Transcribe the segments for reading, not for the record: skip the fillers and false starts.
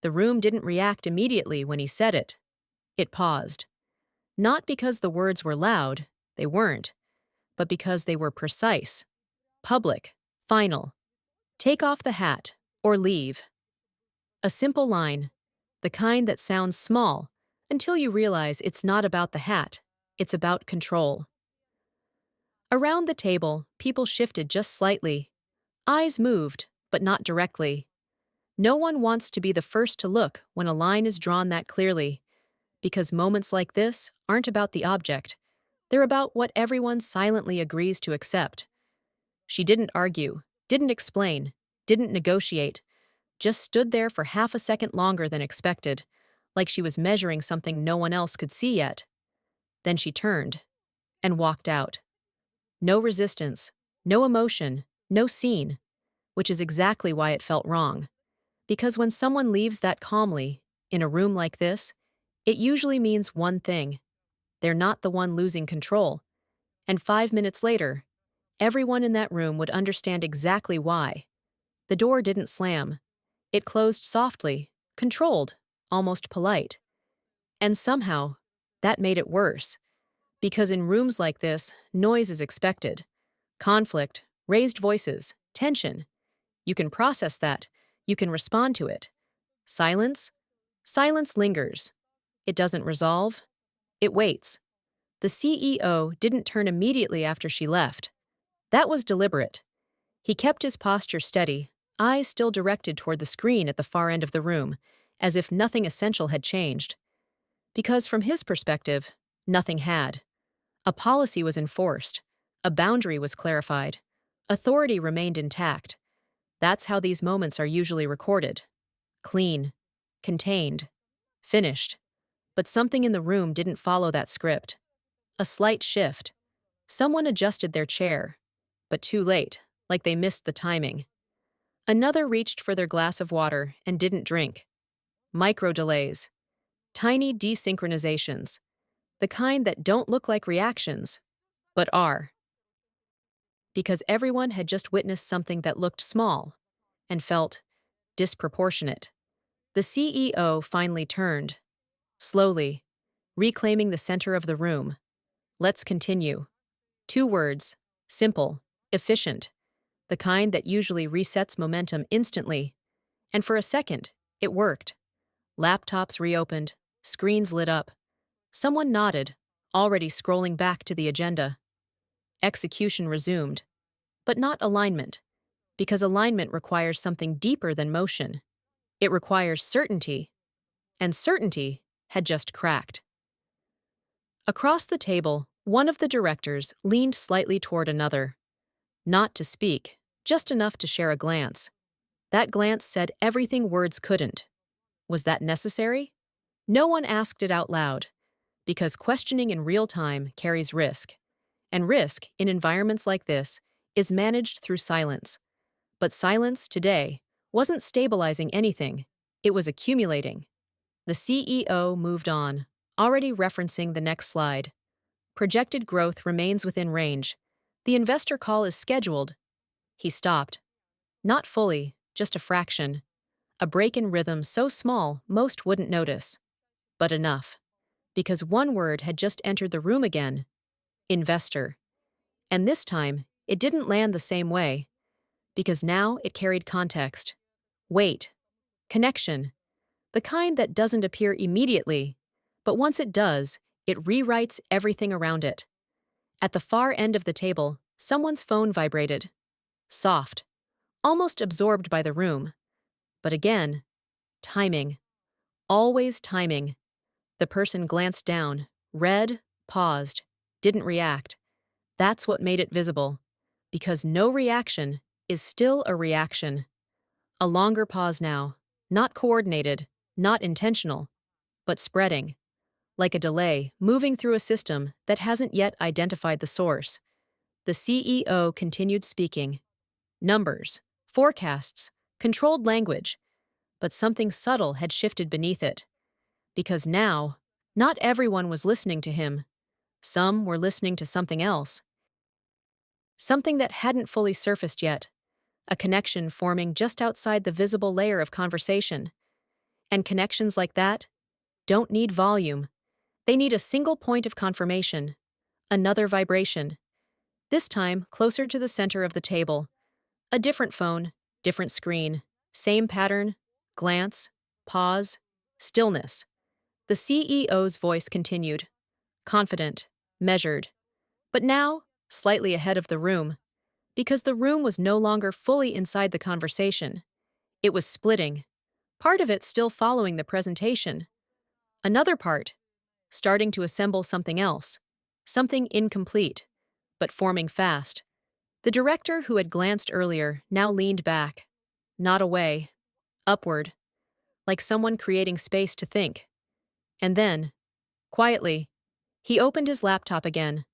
The room didn't react immediately when he said it. It paused. Not because the words were loud, they weren't, but because they were precise, public, final. Take off the hat, or leave. A simple line, the kind that sounds small, until you realize it's not about the hat, it's about control. Around the table, people shifted just slightly. Eyes moved, but not directly. No one wants to be the first to look when a line is drawn that clearly, because moments like this aren't about the object. They're about what everyone silently agrees to accept. She didn't argue, didn't explain, didn't negotiate, just stood there for half a second longer than expected, like she was measuring something no one else could see yet. Then she turned and walked out. No resistance, no emotion, no scene, which is exactly why it felt wrong. Because when someone leaves that calmly, in a room like this, it usually means one thing. They're not the one losing control. And 5 minutes later, everyone in that room would understand exactly why. The door didn't slam. It closed softly, controlled, almost polite. And somehow, that made it worse. Because in rooms like this, noise is expected. Conflict, raised voices, tension. You can process that. You can respond to it. Silence? Silence lingers. It doesn't resolve. It waits. The CEO didn't turn immediately after she left. That was deliberate. He kept his posture steady, eyes still directed toward the screen at the far end of the room, as if nothing essential had changed. Because from his perspective, nothing had. A policy was enforced. A boundary was clarified. Authority remained intact. That's how these moments are usually recorded. Clean, contained, finished. But something in the room didn't follow that script. A slight shift. Someone adjusted their chair, but too late, like they missed the timing. Another reached for their glass of water and didn't drink. Micro delays. Tiny desynchronizations. The kind that don't look like reactions, but are. Because everyone had just witnessed something that looked small and felt disproportionate. The CEO finally turned, slowly, reclaiming the center of the room. Let's continue. 2 words, simple, efficient, the kind that usually resets momentum instantly. And for a second, it worked. Laptops reopened, screens lit up. Someone nodded, already scrolling back to the agenda. Execution resumed. But not alignment, because alignment requires something deeper than motion. It requires certainty, and certainty had just cracked. Across the table, one of the directors leaned slightly toward another. Not to speak, just enough to share a glance. That glance said everything words couldn't. Was that necessary? No one asked it out loud, because questioning in real time carries risk. And risk, in environments like this, is managed through silence. But silence, today, wasn't stabilizing anything. It was accumulating. The CEO moved on, already referencing the next slide. Projected growth remains within range. The investor call is scheduled. He stopped. Not fully, just a fraction. A break in rhythm so small most wouldn't notice. But enough. Because one word had just entered the room again. Investor. And this time, it didn't land the same way. Because now it carried context. Weight. Connection. The kind that doesn't appear immediately, but once it does, it rewrites everything around it. At the far end of the table, someone's phone vibrated. Soft. Almost absorbed by the room. But again, timing. Always timing. The person glanced down, read, paused, didn't react. That's what made it visible. Because no reaction is still a reaction. A longer pause now, not coordinated, not intentional, but spreading. Like a delay moving through a system that hasn't yet identified the source. The CEO continued speaking. Numbers, forecasts, controlled language. But something subtle had shifted beneath it. Because now, not everyone was listening to him. Some were listening to something else. Something that hadn't fully surfaced yet. A connection forming just outside the visible layer of conversation. And connections like that don't need volume. They need a single point of confirmation, another vibration, this time closer to the center of the table. A different phone, different screen, same pattern, glance, pause, stillness. The CEO's voice continued, confident, measured, but now slightly ahead of the room, because the room was no longer fully inside the conversation. It was splitting, part of it still following the presentation, another part starting to assemble something else, something incomplete, but forming fast. The director who had glanced earlier now leaned back, not away, upward, like someone creating space to think. And then, quietly, he opened his laptop again,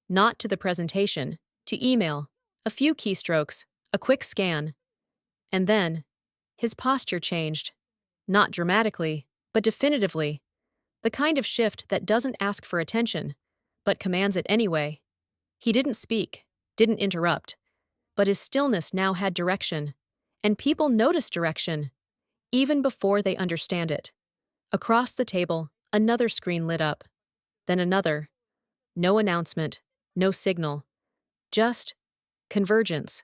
not to the presentation, to email, a few keystrokes, a quick scan. And then, his posture changed, not dramatically, but definitively, the kind of shift that doesn't ask for attention, but commands it anyway. He didn't speak, didn't interrupt, but his stillness now had direction, and people notice direction, even before they understand it. Across the table, another screen lit up, then another. No announcement, no signal, just convergence,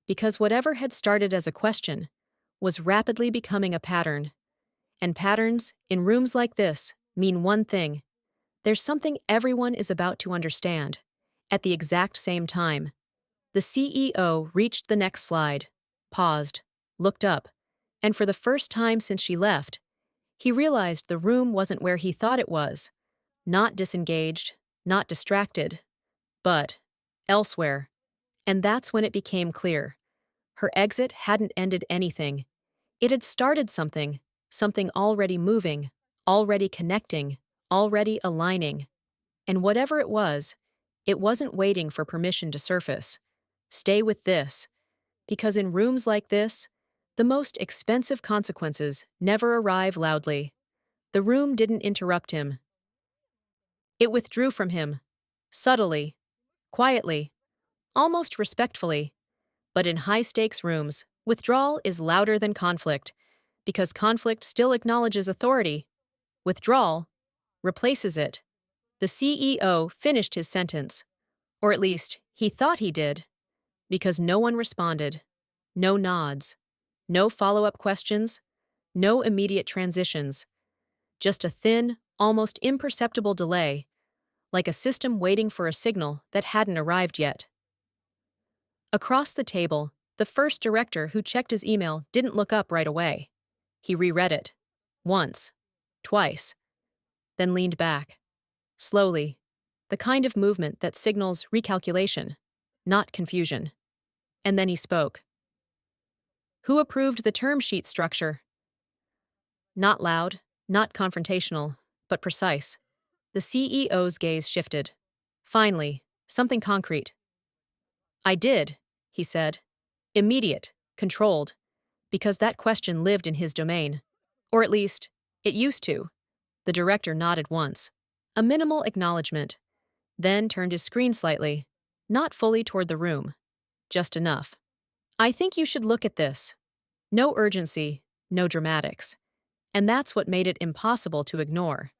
because whatever had started as a question was rapidly becoming a pattern. And patterns, in rooms like this, mean one thing: there's something everyone is about to understand. At the exact same time, the CEO reached the next slide, paused, looked up, and for the first time since she left, he realized the room wasn't where he thought it was. Not disengaged, not distracted, but elsewhere. And that's when it became clear. Her exit hadn't ended anything. It had started something, something already moving, already connecting, already aligning. And whatever it wasn't waiting for permission to surface. Stay with this, because in rooms like this, the most expensive consequences never arrive loudly. The room didn't interrupt him. It withdrew from him, subtly, quietly, almost respectfully. But in high-stakes rooms, withdrawal is louder than conflict, because conflict still acknowledges authority. Withdrawal replaces it. The CEO finished his sentence, or at least he thought he did, because no one responded. No nods, no follow-up questions, no immediate transitions. Just a thin, almost imperceptible delay, like a system waiting for a signal that hadn't arrived yet. Across the table, the first director who checked his email didn't look up right away. He reread it. Once. Twice. Then leaned back. Slowly. The kind of movement that signals recalculation, not confusion. And then he spoke. Who approved the term sheet structure? Not loud, not confrontational, but precise. The CEO's gaze shifted. Finally, something concrete. I did, he said. Immediate, controlled, because that question lived in his domain. Or at least, it used to. The director nodded once. A minimal acknowledgement. Then turned his screen slightly, not fully toward the room. Just enough. I think you should look at this. No urgency, no dramatics. And that's what made it impossible to ignore.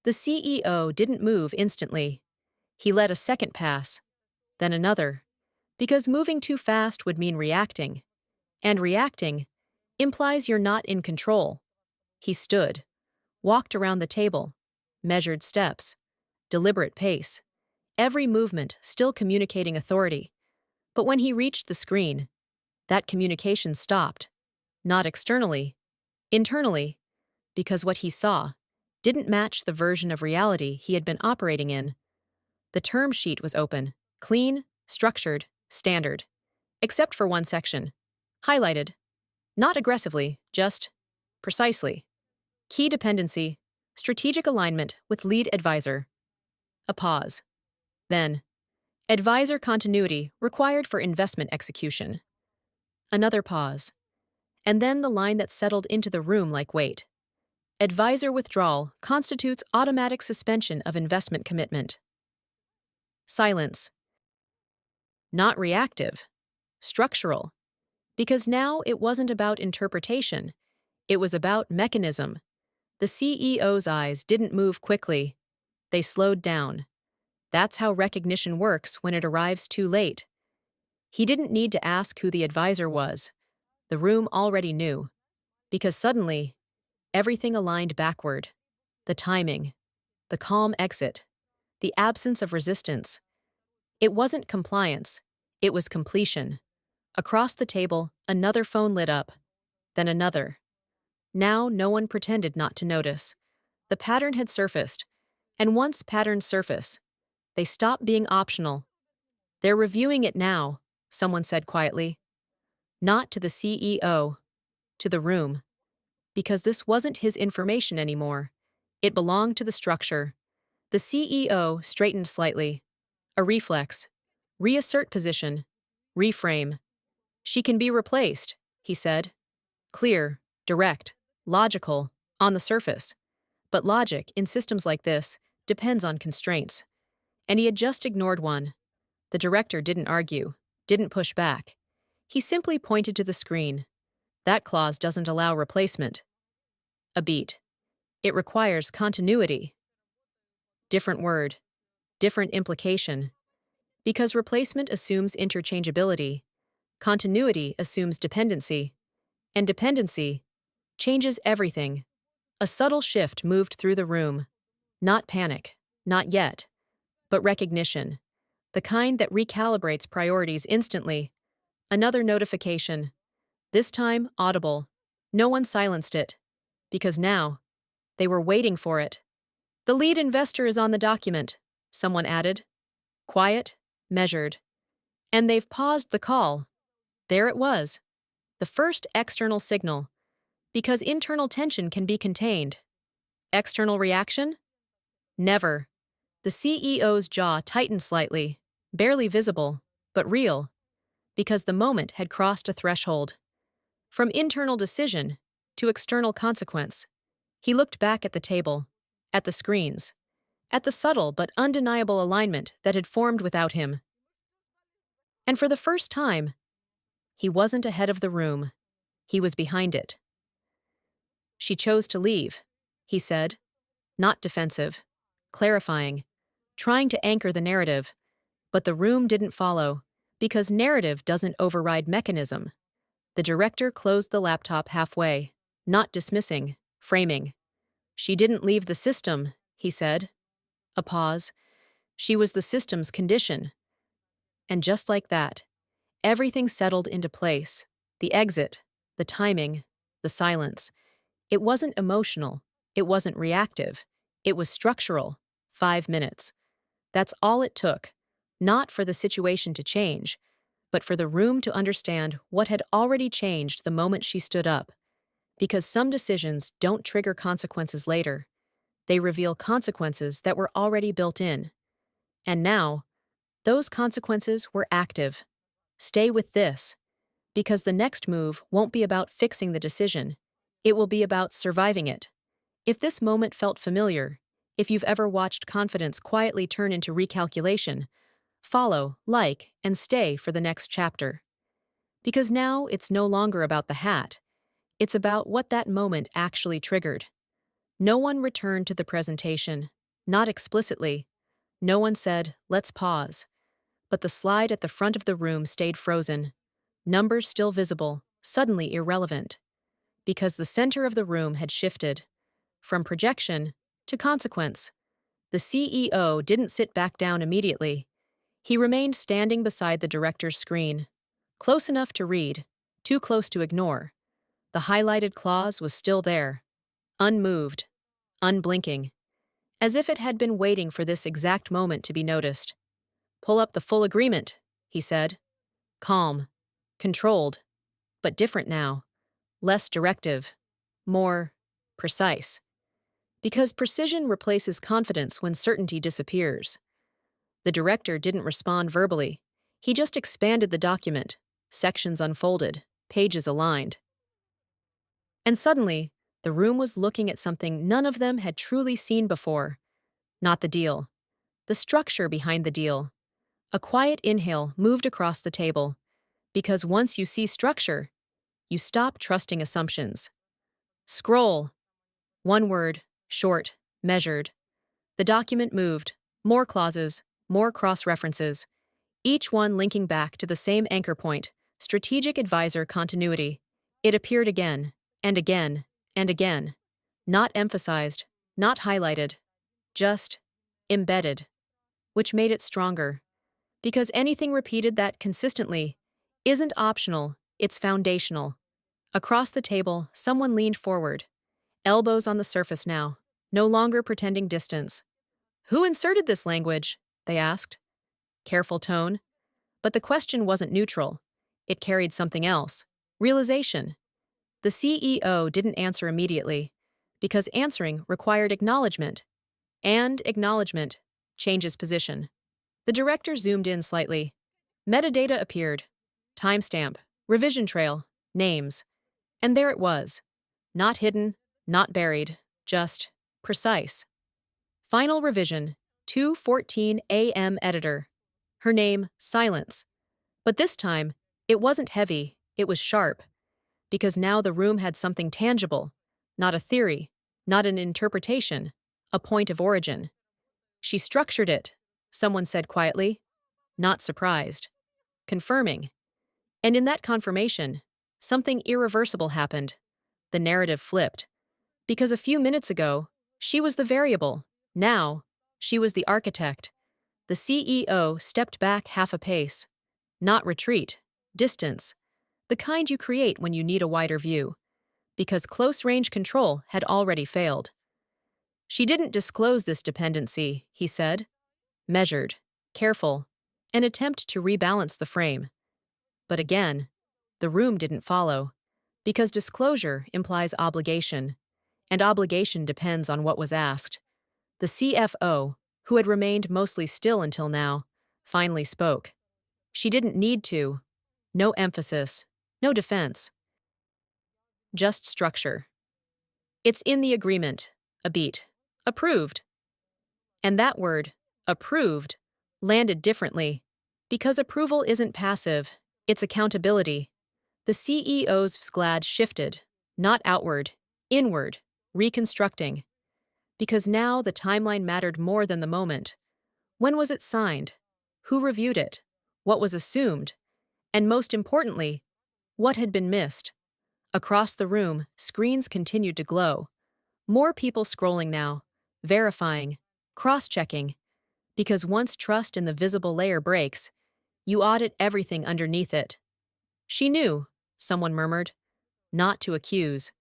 The CEO didn't move instantly. He let a second pass, then another, because moving too fast would mean reacting. And reacting implies you're not in control. He stood, walked around the table, measured steps, deliberate pace, every movement still communicating authority. But when he reached the screen, that communication stopped. Not externally, internally, because what he saw didn't match the version of reality he had been operating in. The term sheet was open, clean, structured, standard. Except for one section. Highlighted. Not aggressively, just precisely. Key dependency, strategic alignment with lead advisor. A pause. Then, advisor continuity required for investment execution. Another pause. And then the line that settled into the room like weight. Advisor withdrawal constitutes automatic suspension of investment commitment. Silence. Not reactive. Structural. Because now it wasn't about interpretation. It was about mechanism. The CEO's eyes didn't move quickly. They slowed down. That's how recognition works when it arrives too late. He didn't need to ask who the advisor was. The room already knew. Because suddenly, everything aligned backward. The timing, the calm exit, the absence of resistance. It wasn't compliance, it was completion. Across the table, another phone lit up, then another. Now no one pretended not to notice. The pattern had surfaced, and once patterns surface, they stop being optional. They're reviewing it now, someone said quietly. Not to the CEO, to the room. Because this wasn't his information anymore. It belonged to the structure. The CEO straightened slightly. A reflex. Reassert position. Reframe. She can be replaced, he said. Clear, direct, logical, on the surface. But logic, in systems like this, depends on constraints. And he had just ignored one. The director didn't argue, didn't push back. He simply pointed to the screen. That clause doesn't allow replacement. A beat. It requires continuity. Different word. Different implication. Because replacement assumes interchangeability, continuity assumes dependency, and dependency changes everything. A subtle shift moved through the room. Not panic, not yet, but recognition. The kind that recalibrates priorities instantly. Another notification. This time, audible. No one silenced it. Because now, they were waiting for it. The lead investor is on the document, someone added. Quiet, measured. And they've paused the call. There it was. The first external signal. Because internal tension can be contained. External reaction? Never. The CEO's jaw tightened slightly, barely visible, but real. Because the moment had crossed a threshold. From internal decision to external consequence. He looked back at the table, at the screens, at the subtle but undeniable alignment that had formed without him. And for the first time, he wasn't ahead of the room. He was behind it. She chose to leave, he said, not defensive, clarifying, trying to anchor the narrative. But the room didn't follow, because narrative doesn't override mechanism. The director closed the laptop halfway, not dismissing, framing. She didn't leave the system, he said. A pause. She was the system's condition. And just like that, everything settled into place. The exit, the timing, the silence. It wasn't emotional. It wasn't reactive. It was structural. 5 minutes. That's all it took. Not for the situation to change, but for the room to understand what had already changed the moment she stood up. Because some decisions don't trigger consequences later. They reveal consequences that were already built in. And now, those consequences were active. Stay with this. Because the next move won't be about fixing the decision. It will be about surviving it. If this moment felt familiar, if you've ever watched confidence quietly turn into recalculation, follow, like, and stay for the next chapter. Because now it's no longer about the hat. It's about what that moment actually triggered. No one returned to the presentation, not explicitly. No one said, let's pause. But the slide at the front of the room stayed frozen. Numbers still visible, suddenly irrelevant. Because the center of the room had shifted. From projection to consequence. The CEO didn't sit back down immediately. He remained standing beside the director's screen. Close enough to read, too close to ignore. The highlighted clause was still there. Unmoved. Unblinking. As if it had been waiting for this exact moment to be noticed. Pull up the full agreement, he said. Calm. Controlled. But different now. Less directive. More precise. Because precision replaces confidence when certainty disappears. The director didn't respond verbally. He just expanded the document. Sections unfolded. Pages aligned. And suddenly, the room was looking at something none of them had truly seen before. Not the deal. The structure behind the deal. A quiet inhale moved across the table. Because once you see structure, you stop trusting assumptions. Scroll. One word, short, measured. The document moved. More clauses, more cross-references, each one linking back to the same anchor point, strategic advisor continuity. It appeared again, and again, and again. Not emphasized, not highlighted, just embedded, which made it stronger. Because anything repeated that consistently isn't optional, it's foundational. Across the table, someone leaned forward, elbows on the surface now, no longer pretending distance. Who inserted this language? They asked. Careful tone. But the question wasn't neutral. It carried something else. Realization. The CEO didn't answer immediately, because answering required acknowledgement. And acknowledgement changes position. The director zoomed in slightly. Metadata appeared. Timestamp, revision trail, names. And there it was. Not hidden, not buried, just precise. Final revision, 2:14 a.m. editor. Her name, Silence. But this time, it wasn't heavy, it was sharp. Because now the room had something tangible. Not a theory, not an interpretation, a point of origin. She structured it, someone said quietly. Not surprised. Confirming. And in that confirmation, something irreversible happened. The narrative flipped. Because a few minutes ago, she was the variable. Now, she was the architect. The CEO stepped back half a pace. Not retreat, distance. The kind you create when you need a wider view. Because close-range control had already failed. She didn't disclose this dependency, he said. Measured, careful, an attempt to rebalance the frame. But again, the room didn't follow. Because disclosure implies obligation. And obligation depends on what was asked. The CFO, who had remained mostly still until now, finally spoke. She didn't need to. No emphasis. No defense. Just structure. It's in the agreement. A beat. Approved. And that word, approved, landed differently. Because approval isn't passive, it's accountability. The CEO's vzglad shifted. Not outward. Inward. Reconstructing. Because now the timeline mattered more than the moment. When was it signed? Who reviewed it? What was assumed? And most importantly, what had been missed? Across the room, screens continued to glow. More people scrolling now, verifying, cross-checking. Because once trust in the visible layer breaks, you audit everything underneath it. She knew, someone murmured. Not to accuse.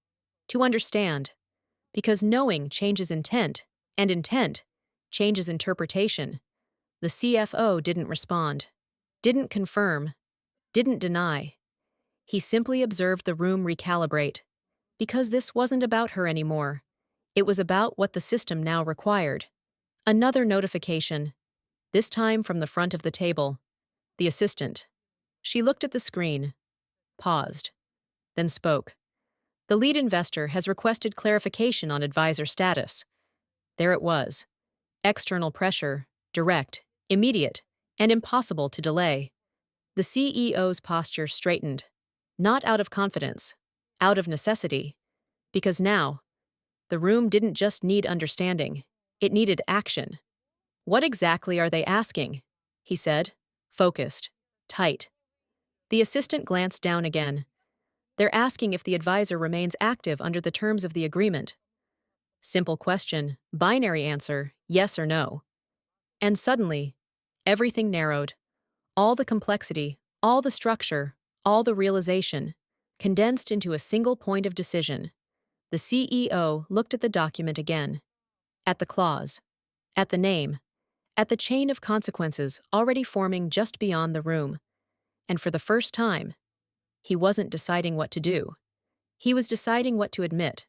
To understand. Because knowing changes intent, and intent changes interpretation. The CFO didn't respond. Didn't confirm. Didn't deny. He simply observed the room recalibrate. Because this wasn't about her anymore. It was about what the system now required. Another notification. This time from the front of the table. The assistant. She looked at the screen. Paused. Then spoke. The lead investor has requested clarification on advisor status. There it was. External pressure, direct, immediate, and impossible to delay. The CEO's posture straightened. Not out of confidence, out of necessity. Because now, the room didn't just need understanding, it needed action. What exactly are they asking? He said, focused, tight. The assistant glanced down again. They're asking if the advisor remains active under the terms of the agreement. Simple question, binary answer, yes or no. And suddenly, everything narrowed. All the complexity, all the structure, all the realization, condensed into a single point of decision. The CEO looked at the document again. At the clause. At the name. At the chain of consequences already forming just beyond the room. And for the first time, he wasn't deciding what to do. He was deciding what to admit.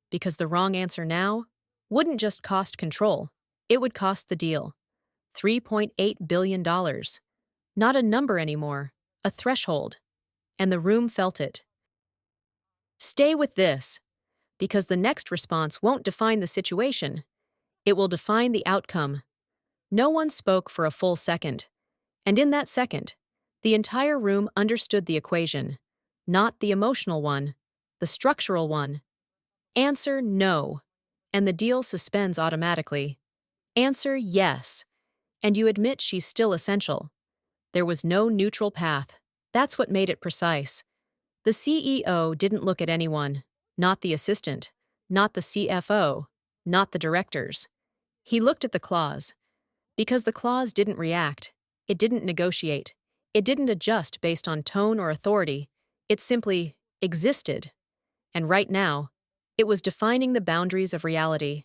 Because the wrong answer now wouldn't just cost control, it would cost the deal. $3.8 billion. Not a number anymore, a threshold. And the room felt it. Stay with this. Because the next response won't define the situation. It will define the outcome. No one spoke for a full second. And in that second, the entire room understood the equation. Not the emotional one, the structural one. Answer no, and the deal suspends automatically. Answer yes, and you admit she's still essential. There was no neutral path. That's what made it precise. The CEO didn't look at anyone, not the assistant, not the CFO, not the directors. He looked at the clause. Because the clause didn't react, it didn't negotiate, it didn't adjust based on tone or authority, it simply existed. And right now, it was defining the boundaries of reality.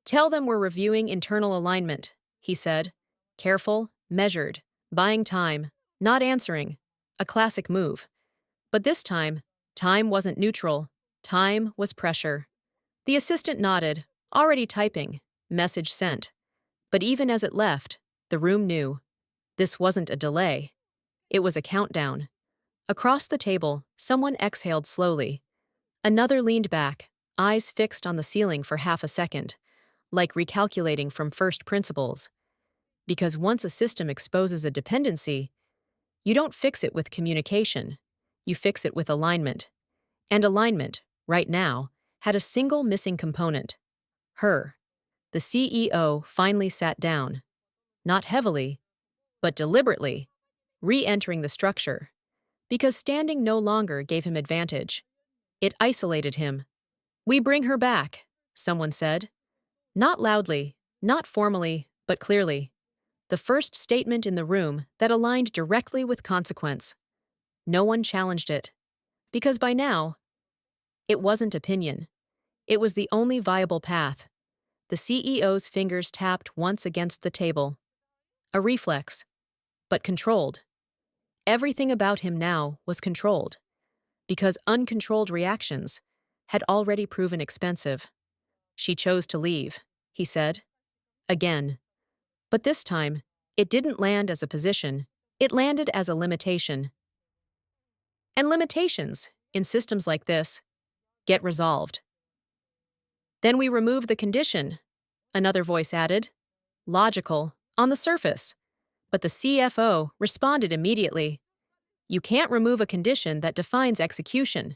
Tell them we're reviewing internal alignment, he said. Careful, measured, buying time, not answering. A classic move. But this time wasn't neutral. Time was pressure. The assistant nodded, already typing, message sent. But even as it left, the room knew. This wasn't a delay. It was a countdown. Across the table, someone exhaled slowly. Another leaned back, eyes fixed on the ceiling for half a second, like recalculating from first principles. Because once a system exposes a dependency, you don't fix it with communication. You fix it with alignment. And alignment, right now, had a single missing component. Her. The CEO finally sat down. Not heavily, but deliberately, re-entering the structure. Because standing no longer gave him advantage. It isolated him. We bring her back, someone said. Not loudly, not formally, but clearly. The first statement in the room that aligned directly with consequence. No one challenged it. Because by now, it wasn't opinion. It was the only viable path. The CEO's fingers tapped once against the table. A reflex, but controlled. Everything about him now was controlled. Because uncontrolled reactions had already proven expensive. She chose to leave, he said. Again. But this time, it didn't land as a position, it landed as a limitation. And limitations, in systems like this, get resolved. Then we remove the condition, another voice added. Logical, on the surface. But the CFO responded immediately. You can't remove a condition that defines execution.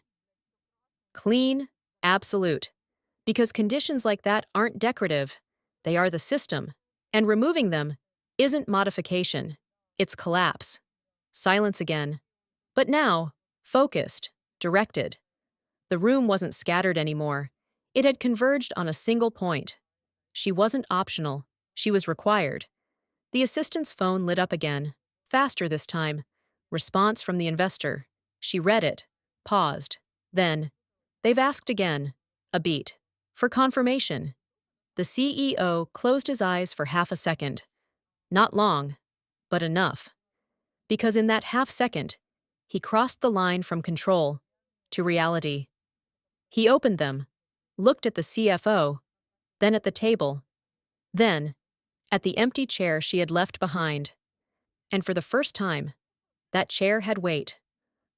Clean, absolute. Because conditions like that aren't decorative, they are the system, and removing them isn't modification, it's collapse. Silence again. But now, focused, directed. The room wasn't scattered anymore. It had converged on a single point. She wasn't optional, she was required. The assistant's phone lit up again, faster this time. Response from the investor. She read it, paused. Then, they've asked again. A beat. For confirmation. The CEO closed his eyes for half a second. Not long, but enough. Because in that half second, he crossed the line from control to reality. He opened them, looked at the CFO, then at the table, then at the empty chair she had left behind. And for the first time, that chair had weight.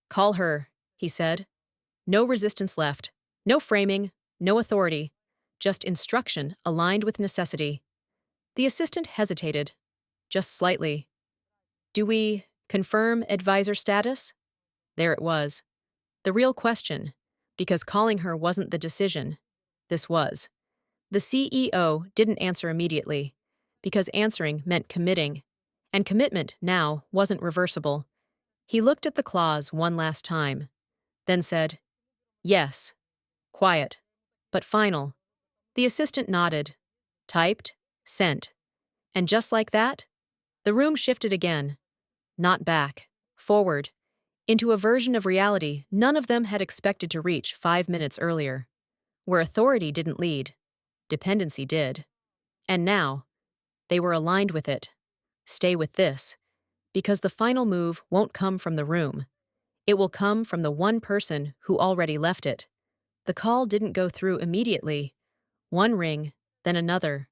Call her, he said. No resistance left, no framing, no authority, just instruction aligned with necessity. The assistant hesitated, just slightly. Do we confirm advisor status? There it was. The real question, because calling her wasn't the decision. This was. The CEO didn't answer immediately, because answering meant committing, and commitment now wasn't reversible. He looked at the clause one last time, then said, yes. Quiet, but final. The assistant nodded, typed, sent. And just like that, the room shifted again. Not back, forward, into a version of reality none of them had expected to reach 5 minutes earlier. Where authority didn't lead, dependency did. And now, they were aligned with it. Stay with this, because the final move won't come from the room. It will come from the one person who already left it. The call didn't go through immediately. One ring, then another.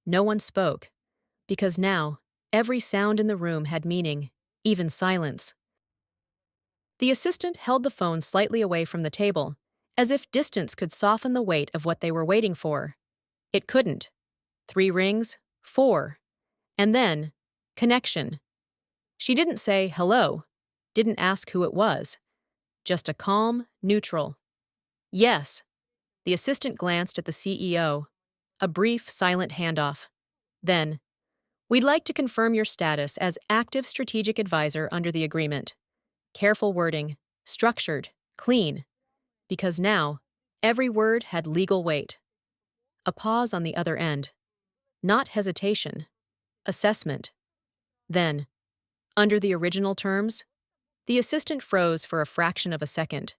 No one spoke, because now every sound in the room had meaning, even silence. The assistant held the phone slightly away from the table, as if distance could soften the weight of what they were waiting for. It couldn't. 3 rings, 4. And then, connection. She didn't say hello, didn't ask who it was. Just a calm, neutral. Yes. The assistant glanced at the CEO. A brief, silent handoff. Then, "We'd like to confirm your status as active strategic advisor under the agreement." Careful wording, structured, clean, because now every word had legal weight. A pause on the other end. Not hesitation. Assessment. Then, under the original terms, the assistant froze for a fraction of a second,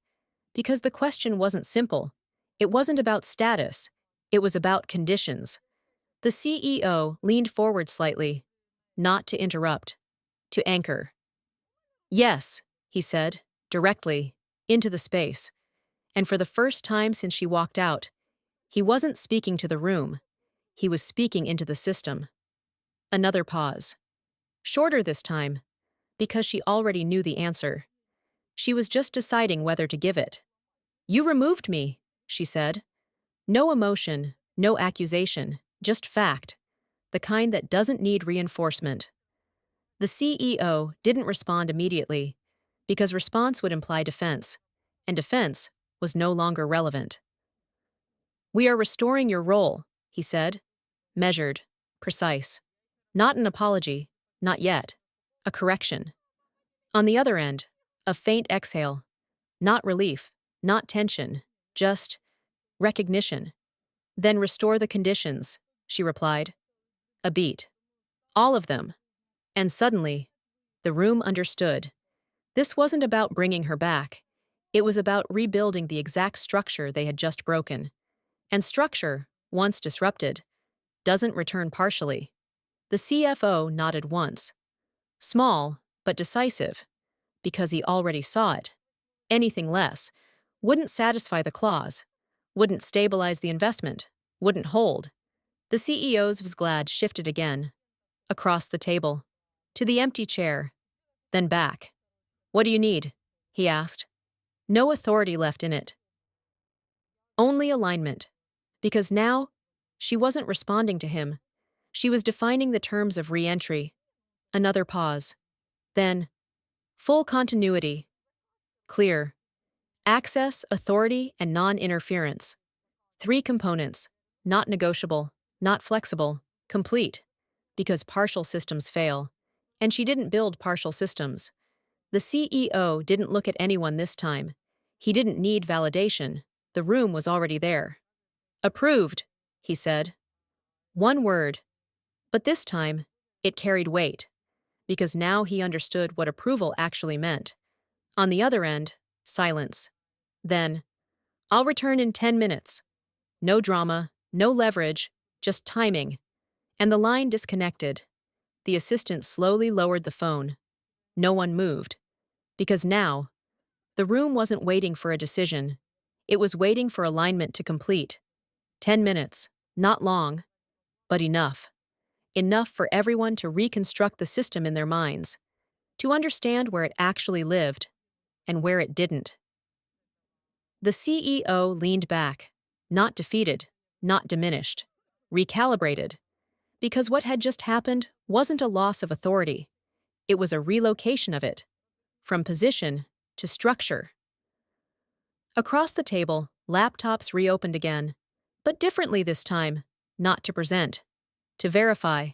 because the question wasn't simple. It wasn't about status. It was about conditions. The CEO leaned forward slightly, not to interrupt, to anchor. "Yes," he said, directly, into the space. And for the first time since she walked out, he wasn't speaking to the room. He was speaking into the system. Another pause. Shorter this time, because she already knew the answer. She was just deciding whether to give it. "You removed me," she said. No emotion, no accusation, just fact. The kind that doesn't need reinforcement. The CEO didn't respond immediately, because response would imply defense, and defense was no longer relevant. "We are restoring your role," he said. Measured, precise. Not an apology, not yet. A correction. On the other end, a faint exhale. Not relief, not tension, just recognition. "Then restore the conditions," she replied. A beat. All of them. And suddenly, the room understood. This wasn't about bringing her back. It was about rebuilding the exact structure they had just broken. And structure, once disrupted, doesn't return partially. The CFO nodded once. Small, but decisive, because he already saw it. Anything less wouldn't satisfy the clause, wouldn't stabilize the investment, wouldn't hold. The CEO's vzglad shifted again. Across the table. To the empty chair. Then back. "What do you need?" he asked. No authority left in it. Only alignment. Because now, she wasn't responding to him. She was defining the terms of re-entry. Another pause. Then, full continuity. Clear. Access, authority, and non-interference. 3 components. Not negotiable, not flexible, complete. Because partial systems fail. And she didn't build partial systems. The CEO didn't look at anyone this time. He didn't need validation. The room was already there. "Approved," he said. One word. But this time, it carried weight. Because now he understood what approval actually meant. On the other end, silence. Then, "I'll return in 10 minutes. No drama, no leverage, just timing." And the line disconnected. The assistant slowly lowered the phone. No one moved. Because now, the room wasn't waiting for a decision. It was waiting for alignment to complete. 10 minutes. Not long. But enough. Enough for everyone to reconstruct the system in their minds. To understand where it actually lived. And where it didn't. The CEO leaned back. Not defeated. Not diminished. Recalibrated. Because what had just happened wasn't a loss of authority. It was a relocation of it. From position to structure. Across the table, laptops reopened again. But differently this time. Not to present. To verify.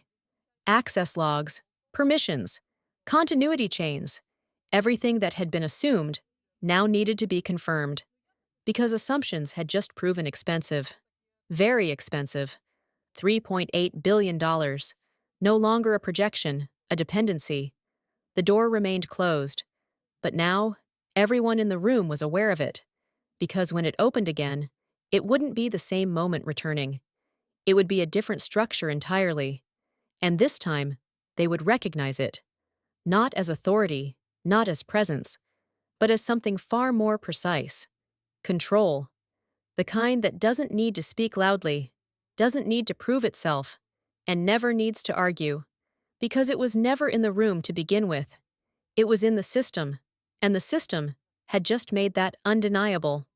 Access logs. Permissions. Continuity chains. Everything that had been assumed now needed to be confirmed. Because assumptions had just proven expensive. Very expensive. $3.8 billion. No longer a projection, a dependency. The door remained closed. But now, everyone in the room was aware of it. Because when it opened again, it wouldn't be the same moment returning. It would be a different structure entirely. And this time, they would recognize it. Not as authority, not as presence, but as something far more precise. Control. The kind that doesn't need to speak loudly, doesn't need to prove itself, and never needs to argue. Because it was never in the room to begin with. It was in the system, and the system had just made that undeniable.